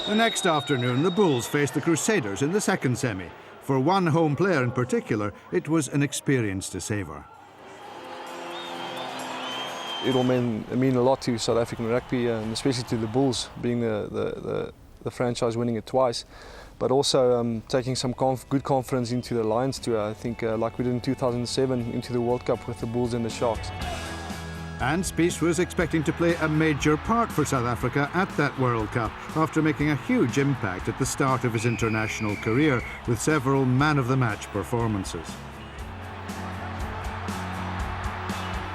The next afternoon, the Bulls faced the Crusaders in the second semi. For one home player in particular, it was an experience to savour. It will mean a lot to South African rugby, and especially to the Bulls, being the franchise winning it twice, but also taking some good confidence into the Lions tour. I think like we did in 2007 into the World Cup with the Bulls and the Sharks. And Spies was expecting to play a major part for South Africa at that World Cup after making a huge impact at the start of his international career with several man-of-the-match performances.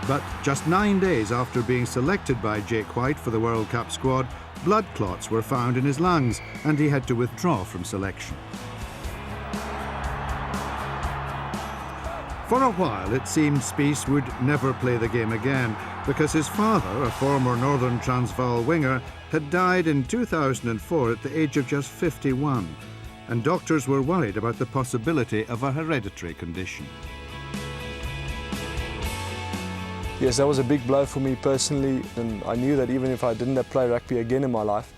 But just 9 days after being selected by Jake White for the World Cup squad, blood clots were found in his lungs and he had to withdraw from selection. For a while, it seemed Spies would never play the game again because his father, a former Northern Transvaal winger, had died in 2004 at the age of just 51, and doctors were worried about the possibility of a hereditary condition. Yes, that was a big blow for me personally, and I knew that even if I didn't play rugby again in my life,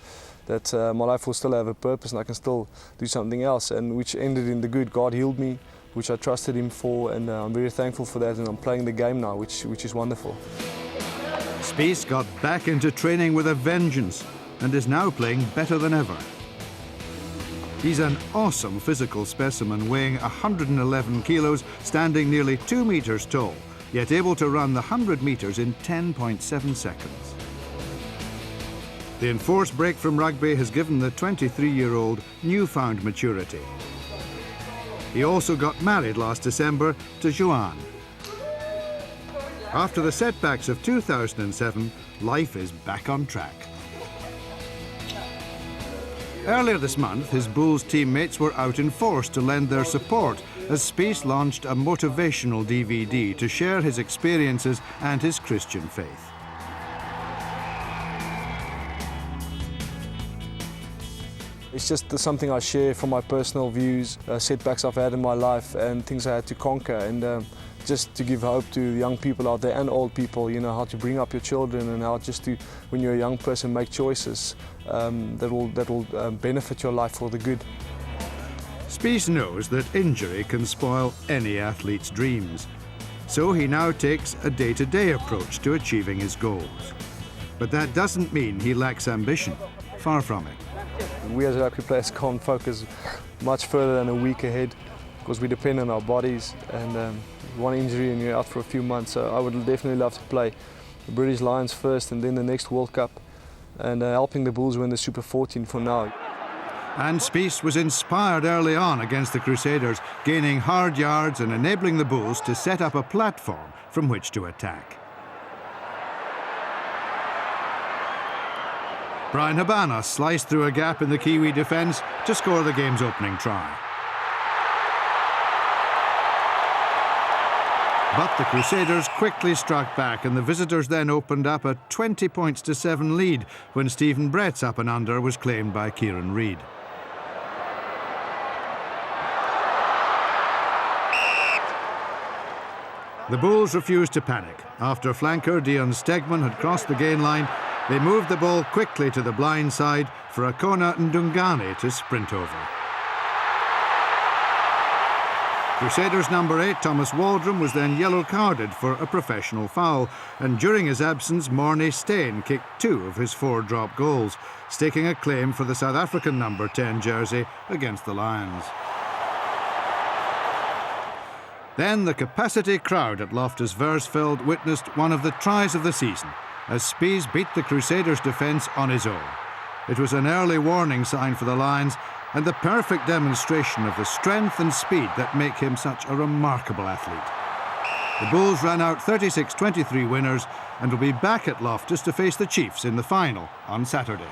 that my life will still have a purpose and I can still do something else, and which ended in the good. God healed me, which I trusted him for, and I'm very thankful for that, and I'm playing the game now, which is wonderful. Spies got back into training with a vengeance and is now playing better than ever. He's an awesome physical specimen, weighing 111 kilos, standing nearly 2 meters tall, yet able to run the 100 meters in 10.7 seconds. The enforced break from rugby has given the 23-year-old newfound maturity. He also got married last December to Joanne. After the setbacks of 2007, life is back on track. Earlier this month, his Bulls teammates were out in force to lend their support as Spies launched a motivational DVD to share his experiences and his Christian faith. It's just something I share from my personal views, setbacks I've had in my life and things I had to conquer, and just to give hope to young people out there and old people, you know, how to bring up your children and how just to, when you're a young person, make choices that will benefit your life for the good. Spies knows that injury can spoil any athlete's dreams, so he now takes a day-to-day approach to achieving his goals. But that doesn't mean he lacks ambition, far from it. We as rugby players can't focus much further than a week ahead because we depend on our bodies, and one injury and you're out for a few months. So I would definitely love to play the British Lions first and then the next World Cup, and helping the Bulls win the Super 14 for now. And Spies was inspired early on against the Crusaders, gaining hard yards and enabling the Bulls to set up a platform from which to attack. Brian Habana sliced through a gap in the Kiwi defence to score the game's opening try. But the Crusaders quickly struck back, and the visitors then opened up a 20-7 lead when Stephen Brett's up and under was claimed by Kieran Reid. The Bulls refused to panic. After flanker Dion Stegman had crossed the gain line, they moved the ball quickly to the blind side for Akona Ndungane to sprint over. Crusaders number 8, Thomas Waldrom, was then yellow-carded for a professional foul, and during his absence, Morné Steyn kicked 2 of his 4 drop goals, staking a claim for the South African number 10 jersey against the Lions. Then the capacity crowd at Loftus Versfeld witnessed one of the tries of the season, as Spies beat the Crusaders' defence on his own. It was an early warning sign for the Lions, and the perfect demonstration of the strength and speed that make him such a remarkable athlete. The Bulls ran out 36-23 winners and will be back at Loftus to face the Chiefs in the final on Saturday.